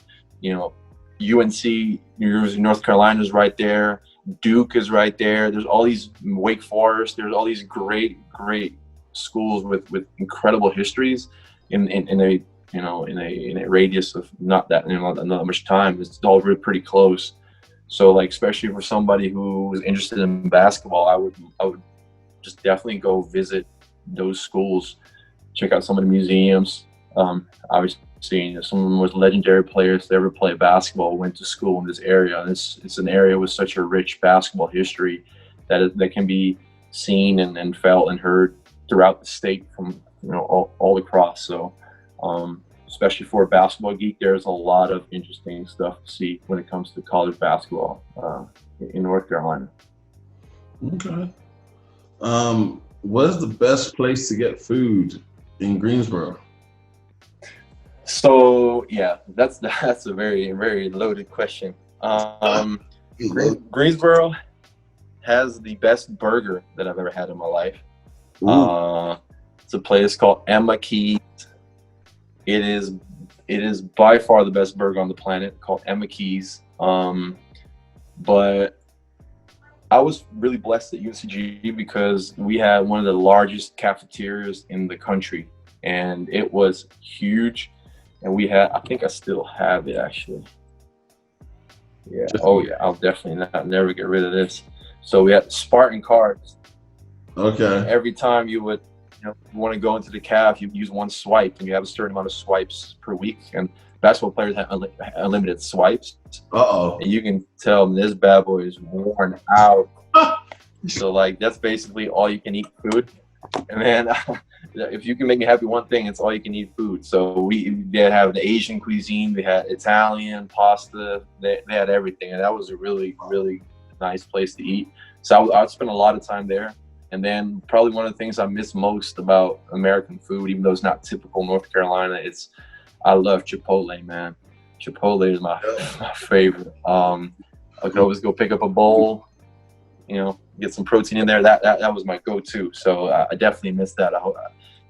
University of North Carolina is right there. Duke is right there. There's all these, Wake Forest. There's all these great schools with incredible histories in a radius of not that much time. It's all really pretty close. So like, especially for somebody who is interested in basketball, I would just definitely go visit those schools, check out some of the museums. Obviously, some of the most legendary players to ever play basketball went to school in this area. And it's an area with such a rich basketball history that can be seen and felt and heard throughout the state from all across. So especially for a basketball geek, there's a lot of interesting stuff to see when it comes to college basketball in North Carolina. Okay. What's the best place to get food in Greensboro? So yeah, that's a very, very loaded question. Greensboro has the best burger that I've ever had in my life. It's a place called Emma Keys. It is by far the best burger on the planet, called Emma Keys. But I was really blessed at UNCG because we had one of the largest cafeterias in the country, and it was huge. And we had, I think I still have it actually. Yeah. Oh yeah. I'll definitely never get rid of this. So we had Spartan cards. Okay. And every time you would, you want to go into the caf, you use one swipe, and you have a certain amount of swipes per week. And basketball players have unlimited swipes. And you can tell this bad boy is worn out. So like, that's basically all you can eat food. And then if you can make me happy one thing, it's all you can eat food. So they have the Asian cuisine, they had Italian pasta, they had everything, and that was a really, really nice place to eat. So I spent a lot of time there. And then probably one of the things I miss most about American food, even though it's not typical North Carolina, I love Chipotle, man. Chipotle is my favorite. I could always go pick up a bowl, get some protein in there. That was my go-to. So I definitely miss that.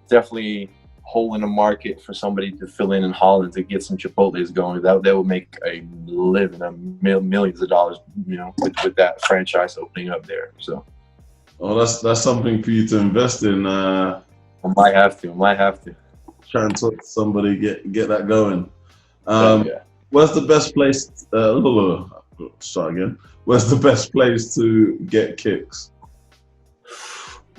Definitely hole in the market for somebody to fill in Holland to get some Chipotles going. That would make a living, millions of dollars, with that franchise opening up there. So. Well, that's something for you to invest in. I might have to. Try and talk to somebody, get that going. Yeah. Where's the best place? Start again. Where's the best place to get kicks?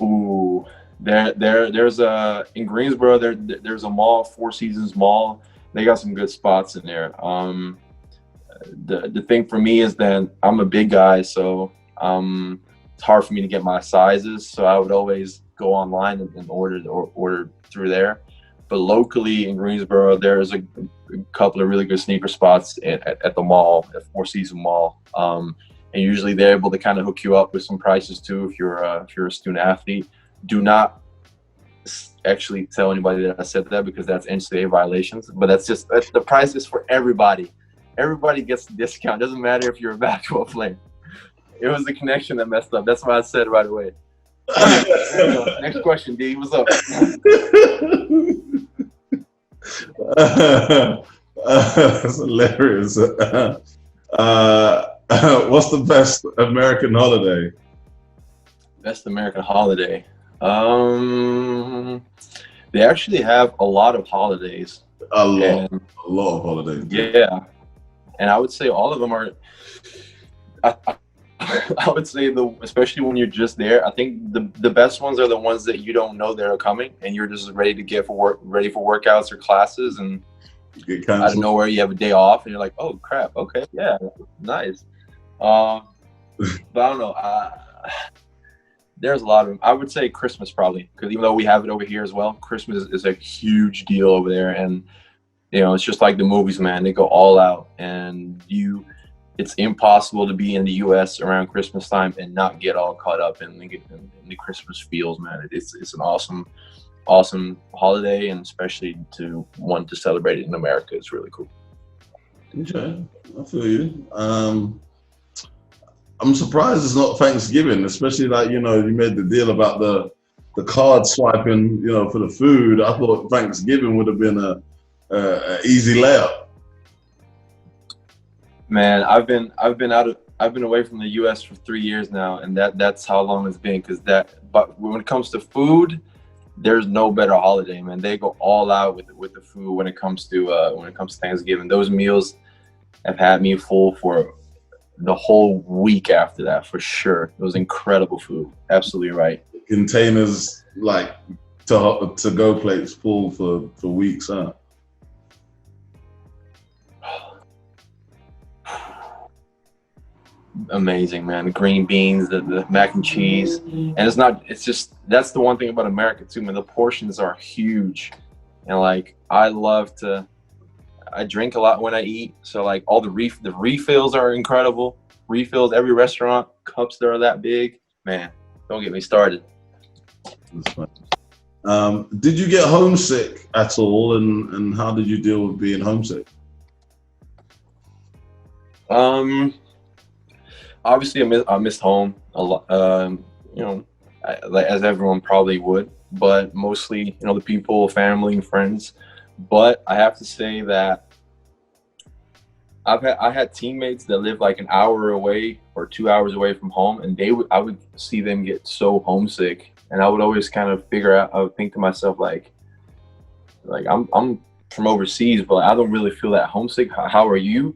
Ooh, there's a in Greensboro. There's a mall, Four Seasons Mall. They got some good spots in there. The thing for me is that I'm a big guy, so it's hard for me to get my sizes. So I would always go online and order through there. But locally in Greensboro, there's a couple of really good sneaker spots at the mall, at Four Seasons Mall. And usually they're able to kind of hook you up with some prices too if you're a student athlete. Do not actually tell anybody that I said that, because that's NCAA violations. But that's the price is for everybody. Everybody gets a discount. Doesn't matter if you're a basketball player. It was the connection that messed up. That's why I said it right away. Next question, D. What's up? That's hilarious. What's the best American holiday? Best American holiday. They actually have a lot of holidays. A lot of holidays. Yeah, and I would say all of them are. I would say especially when you're just there, I think the best ones are the ones that you don't know that are coming, and you're just ready for workouts or classes, and out of nowhere you have a day off, and you're like, oh crap, okay, yeah, nice. But I don't know. There's a lot of them. I would say Christmas probably, because even though we have it over here as well, Christmas is a huge deal over there, and it's just like the movies, man. They go all out, and it's impossible to be in the U.S. around Christmas time and not get all caught up in the Christmas feels, man. It's an awesome holiday, and especially to want to celebrate it in America, it's really cool. Okay, I feel you. I'm surprised it's not Thanksgiving, especially like, you made the deal about the card swiping, for the food. I thought Thanksgiving would have been a easy layup. Man, I've been away from the U.S. for 3 years now, and that's how long it's been. But when it comes to food, there's no better holiday, man. They go all out with the food when it comes to Thanksgiving. Those meals have had me full for the whole week after that, for sure. It was incredible food. Absolutely right. Containers, like to go plates full for weeks, huh? Amazing, man. The green beans, the mac and cheese. And that's the one thing about America too, man. The portions are huge. And like, I drink a lot when I eat. So like all the refills are incredible. Refills, every restaurant, cups that are that big. Man, don't get me started. That's fine. Did you get homesick at all? And how did you deal with being homesick? Obviously, I missed home a lot, as everyone probably would, but mostly, the people, family, and friends. But I have to say that I had teammates that lived like an hour away or 2 hours away from home, and I would see them get so homesick, and I would always kind of I would think to myself like I'm from overseas, but I don't really feel that homesick. How are you?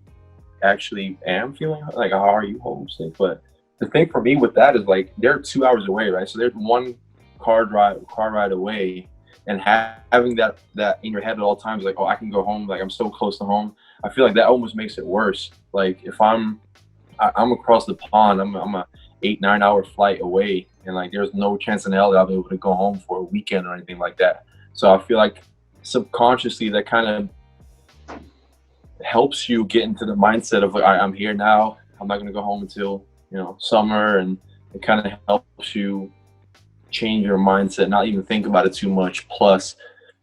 Actually am feeling like, how are you homesick? But the thing for me with that is like, they're 2 hours away, right? So there's one car ride away, and having that in your head at all times, like, oh, I can go home, like I'm so close to home. I feel like that almost makes it worse. Like if I'm across the pond, I'm a 8-9 hour flight away, and like there's no chance in hell that I'll be able to go home for a weekend or anything like that. So I feel like subconsciously that kind of helps you get into the mindset of like, I'm here now, I'm not going to go home until summer, and it kind of helps you change your mindset, not even think about it too much. Plus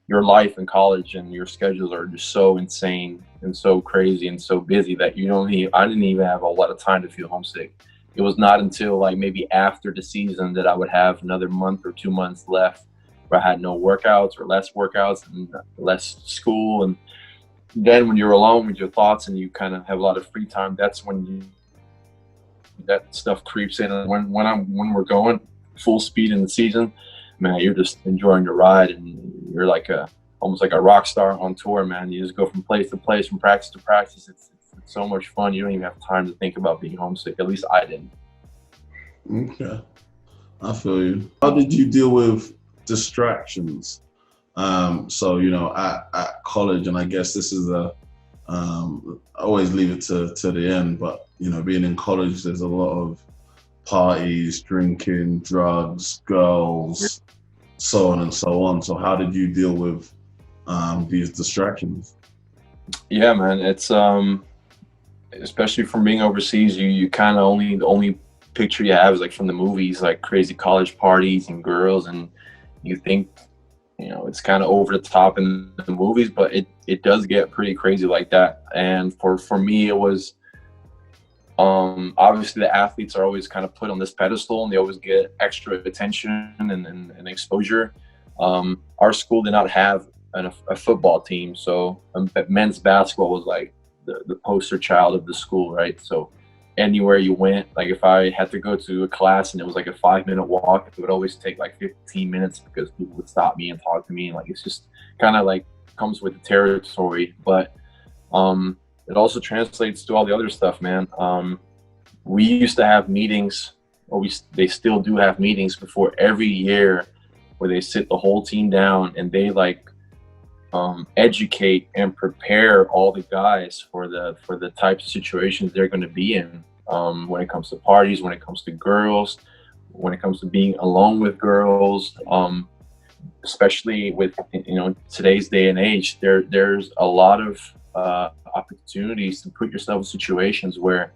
your life in college and your schedules are just so insane and so crazy and so busy that I didn't even have a lot of time to feel homesick. It was not until like maybe after the season that I would have another month or 2 months left where I had no workouts or less workouts and less school, and then when you're alone with your thoughts and you kind of have a lot of free time, that's when that stuff creeps in. And when we're going full speed in the season, man, you're just enjoying the ride, and you're like almost like a rock star on tour, man. You just go from place to place, from practice to practice. It's so much fun. You don't even have time to think about being homesick. At least I didn't. Okay, I feel you. How did you deal with distractions? So, you know, at college, and I guess this is I always leave it to the end, but, you know, being in college, there's a lot of parties, drinking, drugs, girls, so on and so on. So how did you deal with these distractions? Yeah, man, it's especially from being overseas, you kind of the only picture you have is like from the movies, like crazy college parties and girls, and you think, you know, it's kind of over the top in the movies, but it does get pretty crazy like that. And for me, it was obviously the athletes are always kind of put on this pedestal, and they always get extra attention and exposure. Our school did not have a football team, so men's basketball was like the poster child of the school, right? So anywhere you went, like if I had to go to a class and it was like a 5-minute walk, it would always take like 15 minutes because people would stop me and talk to me. And like, it's just kind of like comes with the territory, but it also translates to all the other stuff, man. We used to have meetings, or they still do have meetings before every year, where they sit the whole team down and they like educate and prepare all the guys for the types of situations they're going to be in, when it comes to parties, when it comes to girls, when it comes to being alone with girls, especially with, you know, today's day and age. There's a lot of opportunities to put yourself in situations where,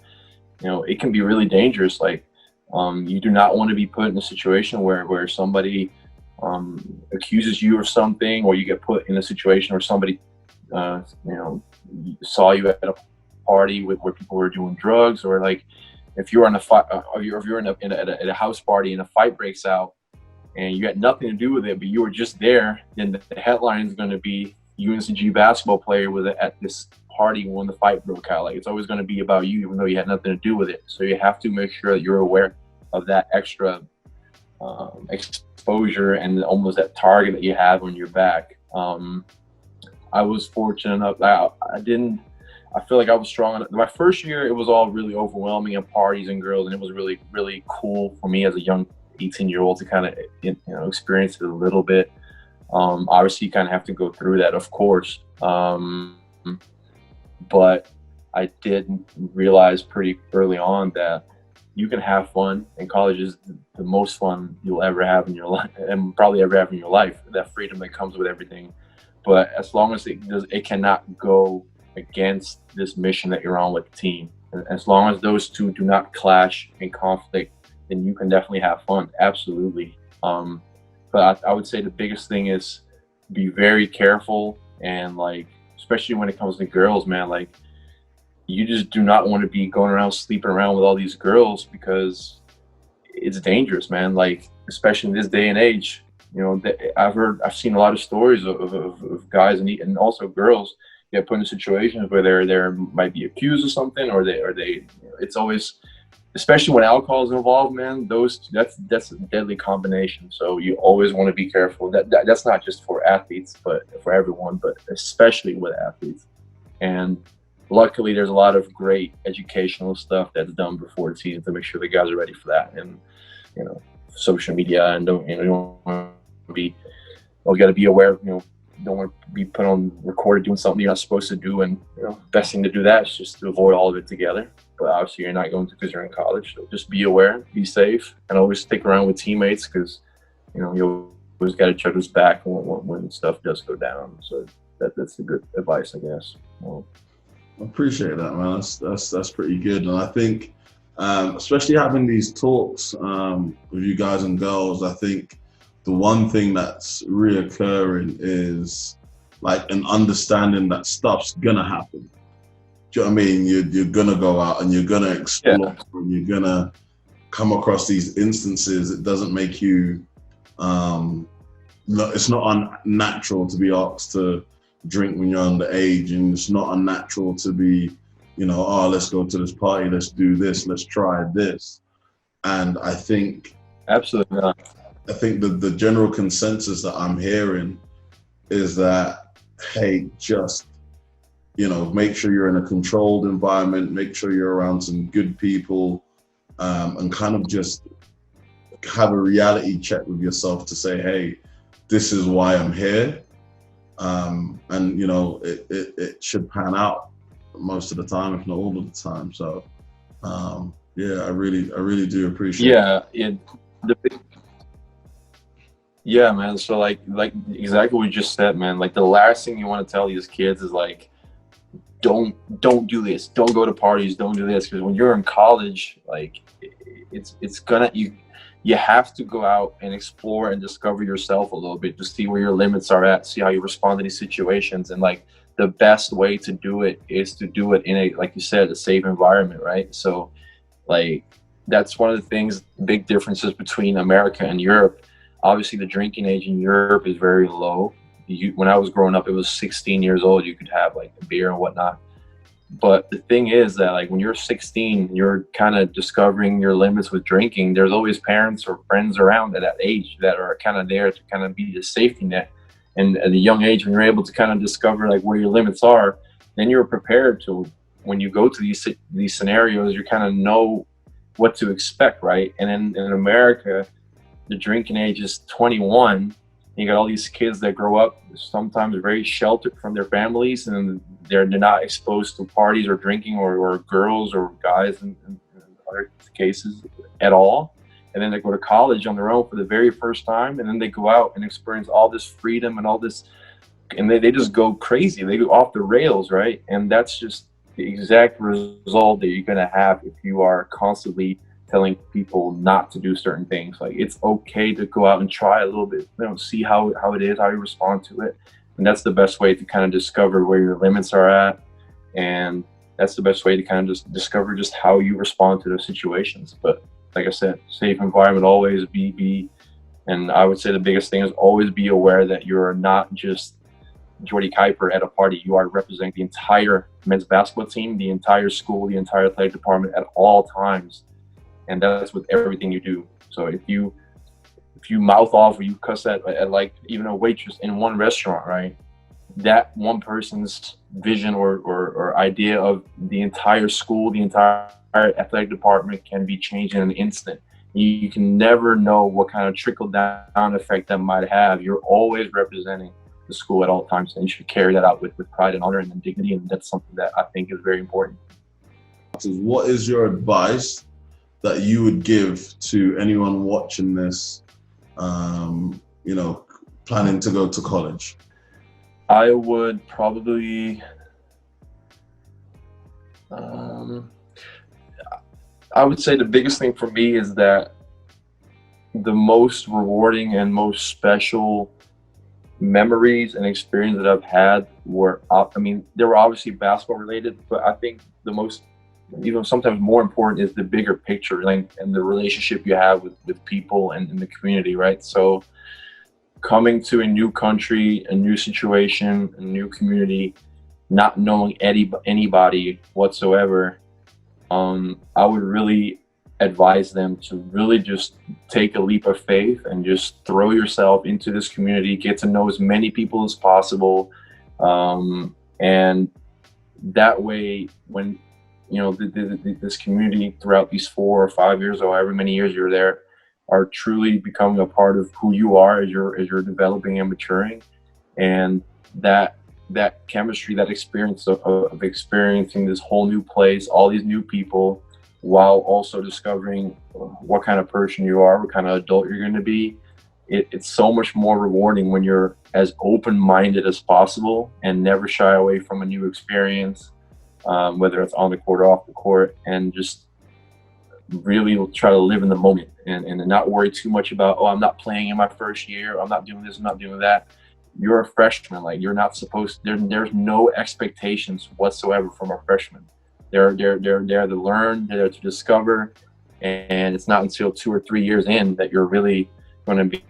you know, it can be really dangerous. Like you do not want to be put in a situation where somebody accuses you of something, or you get put in a situation where somebody you know, saw you at a party where people were doing drugs, or like if you're on a fight, or if you're at a house party and a fight breaks out and you had nothing to do with it, but you were just there, then the headline is going to be UNCG basketball player was at this party when the fight broke out. Like, it's always going to be about you, even though you had nothing to do with it. So you have to make sure that you're aware of that extra exposure and almost that target that you have on your back. I was fortunate enough. I feel like I was strong enough. My first year, it was all really overwhelming and parties and girls, and it was really, really cool for me as a young 18-year-old to kind of, you know, experience it a little bit. Obviously, you kind of have to go through that, of course. But I did realize pretty early on that you can have fun, and college is the most fun you'll ever have in your life, and probably ever have in your life. That freedom that comes with everything. But as long as it cannot go against this mission that you're on with the team. And as long as those two do not clash in conflict, then you can definitely have fun. Absolutely. But I would say the biggest thing is be very careful, and like, especially when it comes to girls, man, like, you just do not want to be going around sleeping around with all these girls, because it's dangerous, man. Like, especially in this day and age, you know, I've seen a lot of stories of guys and also girls get put in situations where they might be accused of something, or they you know, it's always, especially when alcohol is involved, man, that's a deadly combination. So you always want to be careful. That's not just for athletes, but for everyone, but especially with athletes. And luckily, there's a lot of great educational stuff that's done before the season to make sure the guys are ready for that. And, you know, social media, and you don't want to be, you got to be aware, you know, don't want to be put on recorded doing something you're not supposed to do. And, you know, best thing to do that is just to avoid all of it together. But obviously you're not going to, because you're in college. So just be aware, be safe, and always stick around with teammates, because, you know, you always got each other's back when stuff does go down. So that's the good advice, I guess. Well, I appreciate that, man. That's pretty good. And I think, especially having these talks with you guys and girls, I think the one thing that's reoccurring is like an understanding that stuff's gonna happen. Do you know what I mean? You're gonna go out and you're gonna explore, and you're gonna come across these instances. It doesn't make you, it's not unnatural to be asked to drink when you're underage, and it's not unnatural to be, you know, oh, let's go to this party, let's do this, let's try this. And I think absolutely not. I think the general consensus that I'm hearing is that, hey, just, make sure you're in a controlled environment, make sure you're around some good people, and kind of just have a reality check with yourself to say, hey, this is why I'm here. And, it should pan out most of the time, if not all of the time. So, I really do appreciate it. Yeah, man. So like exactly what you just said, man. Like the last thing you want to tell these kids is like, don't do this. Don't go to parties. Don't do this. Because when you're in college, like it's gonna, you have to go out and explore and discover yourself a little bit to see where your limits are at, see how you respond to these situations. And like the best way to do it is to do it in a, like you said, a safe environment, right? So like that's one of the things, big differences between America and Europe. Obviously, the drinking age in Europe is very low. When I was growing up, it was 16 years old. You could have like a beer and whatnot. But the thing is that like when you're 16, you're kind of discovering your limits with drinking. There's always parents or friends around at that age that are kind of there to kind of be the safety net. And at a young age, when you're able to kind of discover like where your limits are, then you're prepared to, when you go to these scenarios, you kind of know what to expect, right? And in America, the drinking age is 21. You got all these kids that grow up sometimes very sheltered from their families, and they're not exposed to parties or drinking or girls or guys in other cases at all. And then they go to college on their own for the very first time, and then they go out and experience all this freedom and all this, and they just go crazy. They go off the rails, right? And that's just the exact result that you're going to have if you are constantly telling people not to do certain things. Like it's okay to go out and try a little bit, see how it is, how you respond to it. And that's the best way to kind of discover where your limits are at. And that's the best way to kind of just discover just how you respond to those situations. But like I said, safe environment, always be, and I would say the biggest thing is always be aware that you're not just Jordy Kuiper at a party. You are representing the entire men's basketball team, the entire school, the entire athletic department at all times. And that's with everything you do. So if you mouth off or you cuss at like even a waitress in one restaurant, right? That one person's vision or idea of the entire school, the entire athletic department can be changed in an instant. You can never know what kind of trickle down effect that might have. You're always representing the school at all times, and you should carry that out with pride and honor and dignity. And that's something that I think is very important. What is your advice that you would give to anyone watching this, planning to go to college? I would probably, I would say the biggest thing for me is that the most rewarding and most special memories and experience that I've had were, they were obviously basketball related, but I think the most, even sometimes more important, is the bigger picture, like, and the relationship you have with people and in the community, right? So coming to a new country, a new situation, a new community, not knowing anybody whatsoever, I would really advise them to really just take a leap of faith and just throw yourself into this community, get to know as many people as possible. And that way, when this community throughout these 4 or 5 years or however many years you're there are truly becoming a part of who you are as you're developing and maturing, and that chemistry, that experience of experiencing this whole new place, all these new people, while also discovering what kind of person you are, what kind of adult you're going to be. It's so much more rewarding when you're as open-minded as possible and never shy away from a new experience, whether it's on the court or off the court, and just really try to live in the moment and not worry too much about, I'm not playing in my first year, I'm not doing this, I'm not doing that. You're a freshman, like you're not supposed to, there's no expectations whatsoever from a freshman. They're there to learn, they're there to discover, and it's not until 2 or 3 years in that you're really going to be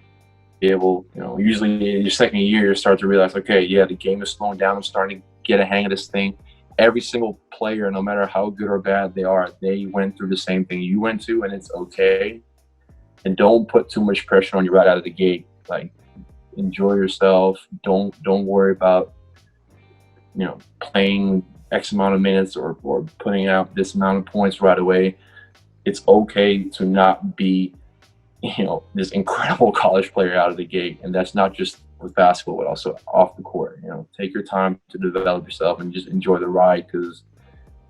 able, usually in your second year, you start to realize, okay, yeah, the game is slowing down, I'm starting to get a hang of this thing. Every single player, no matter how good or bad they are, they went through the same thing you went to, and it's okay. and don't put too much pressure on you right out of the gate. Like, enjoy yourself. Don't worry about, you know, playing X amount of minutes or putting out this amount of points right away. It's okay to not be, you know, this incredible college player out of the gate. And that's not just with basketball, but also off the court. You know, take your time to develop yourself and just enjoy the ride. Because,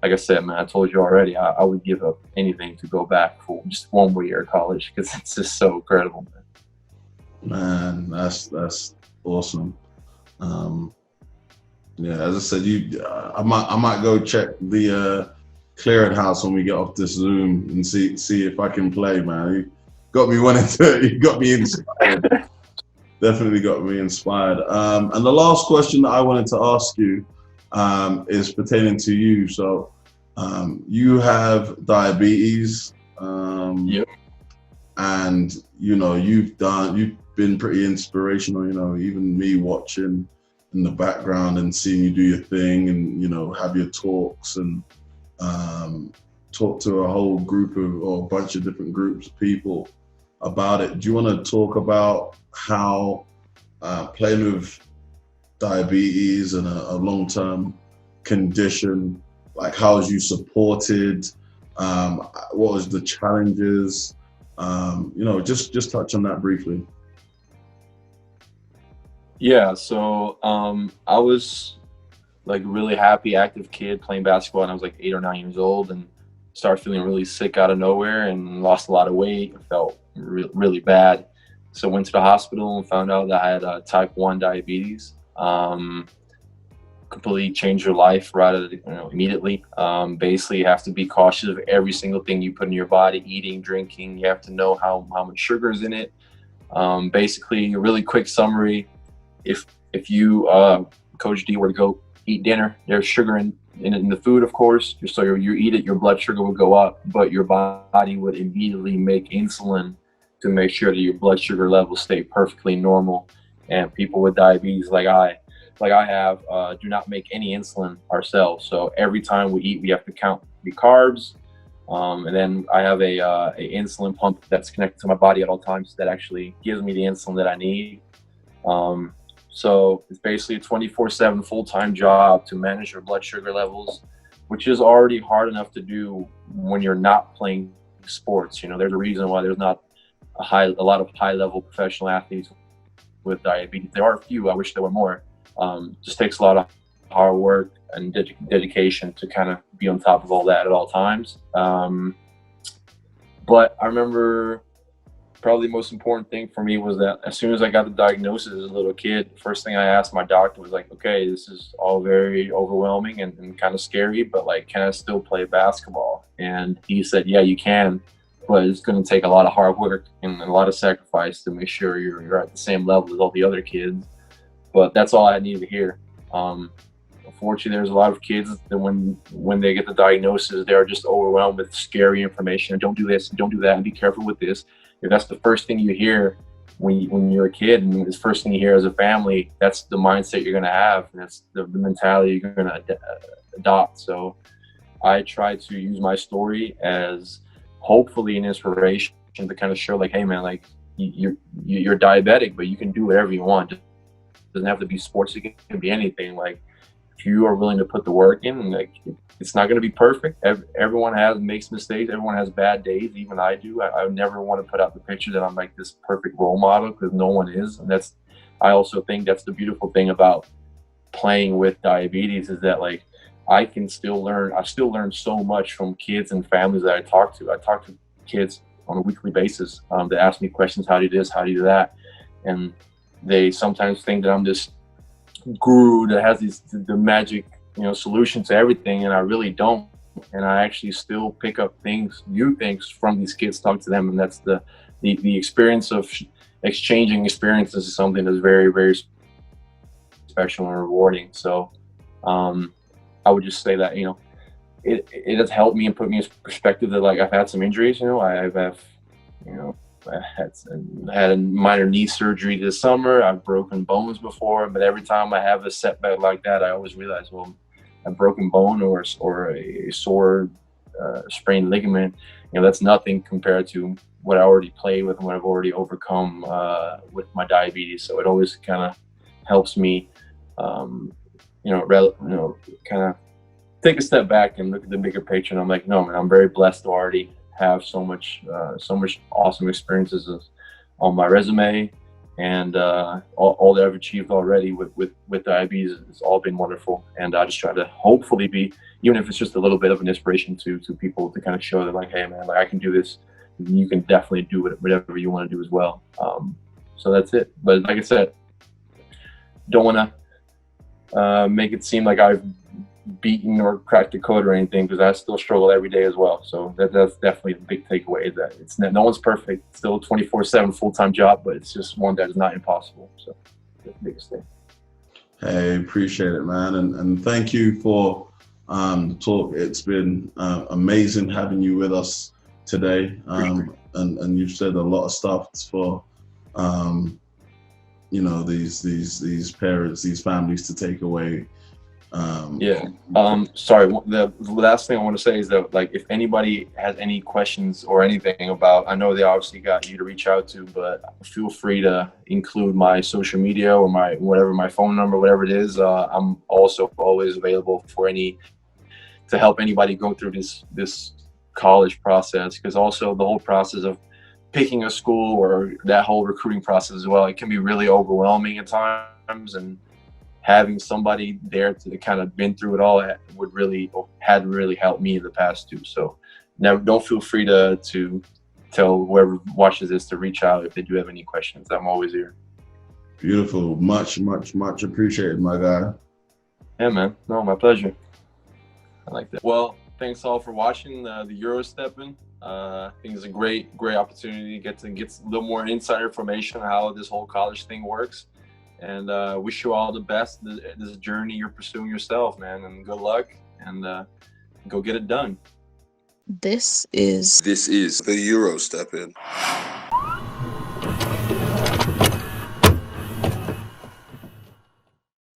like I said, man, I told you already, I would give up anything to go back for just one more year of college, because it's just so incredible, man. Man, that's awesome. Yeah, as I said, I might go check the clearing house when we get off this Zoom and see if I can play, man. You got me wanting to. You got me inspired. Definitely got me inspired. And the last question that I wanted to ask you is pertaining to you. So you have diabetes, Yep. and you know you've been pretty inspirational. You know, even me watching in the background and seeing you do your thing, and you know, have your talks and talk to a whole group or a bunch of different groups of people about it. Do you want to talk about how playing with diabetes and a long-term condition, like how was you supported? What was the challenges? You know, just touch on that briefly. Yeah, so I was like a really happy, active kid playing basketball, and I was like 8 or 9 years old, and started feeling really sick out of nowhere and lost a lot of weight. I felt really bad. So went to the hospital and found out that I had type 1 diabetes. Completely changed your life immediately. Basically, you have to be cautious of every single thing you put in your body, eating, drinking. You have to know how much sugar is in it. Basically, a really quick summary. If you, Coach D, were to go eat dinner, there's sugar in the food, of course. So you eat it, your blood sugar would go up, but your body would immediately make insulin to make sure that your blood sugar levels stay perfectly normal. And people with diabetes, like I have, do not make any insulin ourselves. So every time we eat, we have to count the carbs. And then I have a insulin pump that's connected to my body at all times that actually gives me the insulin that I need. So it's basically a 24/7 full-time job to manage your blood sugar levels, which is already hard enough to do when you're not playing sports. You know, there's a reason why there's not a lot of high-level professional athletes with diabetes. There are a few. I wish there were more. Just takes a lot of hard work and dedication to kind of be on top of all that at all times. But I remember probably the most important thing for me was that as soon as I got the diagnosis as a little kid, the first thing I asked my doctor was like, okay, this is all very overwhelming and kind of scary, but like, can I still play basketball? And he said, yeah, you can, but it's going to take a lot of hard work and a lot of sacrifice to make sure you're at the same level as all the other kids. But that's all I needed to hear. Unfortunately, there's a lot of kids that when they get the diagnosis, they're just overwhelmed with scary information. Don't do this, don't do that, and be careful with this. If that's the first thing you hear when you're a kid, and the first thing you hear as a family, that's the mindset you're going to have. And that's the mentality you're going to adopt. So I try to use my story as hopefully an inspiration to kind of show like, hey man, like you're diabetic, but you can do whatever you want. It doesn't have to be sports. It can be anything. Like, if you are willing to put the work in, like, it's not going to be perfect. Everyone makes mistakes. Everyone has bad days. Even I do. I never want to put out the picture that I'm like this perfect role model, because no one is. And I also think that's the beautiful thing about playing with diabetes, is that like I still learn so much from kids and families that I talk to. I talk to kids on a weekly basis that ask me questions. How do you do this? How do you do that? And they sometimes think that I'm this guru that has the magic, solution to everything, and I really don't. And I actually still pick up new things from these kids, talk to them, and that's the experience of exchanging experiences is something that's very, very special and rewarding. So I would just say that it has helped me and put me in perspective that like I've had some injuries. I had a minor knee surgery this summer. I've broken bones before, but every time I have a setback like that, I always realize, well, a broken bone or a sore sprained ligament, that's nothing compared to what I already played with and what I've already overcome with my diabetes. So it always kind of helps me, kind of take a step back and look at the bigger picture. And I'm like, no, man, I'm very blessed to already have so much awesome experiences on my resume, and all that I've achieved already with diabetes. It's all been wonderful, and I just try to hopefully be, even if it's just a little bit of an inspiration to people, to kind of show them like, hey man, like I can do this. You can definitely do whatever you want to do as well. So that's it. But like I said, don't want to make it seem like I've beaten or cracked the code or anything, because I still struggle every day as well. So that's definitely the big takeaway, is that it's no one's perfect. It's still a 24/7 full-time job, but it's just one that is not impossible. So that's the biggest thing. Hey, appreciate it, man, and thank you for the talk. It's been amazing having you with us today, and you've said a lot of stuff for these parents, these families to take away. Sorry, the last thing I want to say is that, like, if anybody has any questions or anything about, I know they obviously got you to reach out to, but feel free to include my social media or my phone number, whatever it is. I'm also always available to help anybody go through this college process, because also the whole process of picking a school, or that whole recruiting process as well, it can be really overwhelming at times, and having somebody there to kind of been through it all had really helped me in the past too. So don't feel free to tell whoever watches this to reach out if they do have any questions. I'm always here. Beautiful. Much appreciated, my guy. Yeah, man. No, my pleasure. I like that. Well, thanks all for watching the EuroStepping. I think it's a great opportunity to get a little more insider information on how this whole college thing works. And wish you all the best. This journey you're pursuing yourself, man, and good luck, and go get it done. This is the EuroStepping.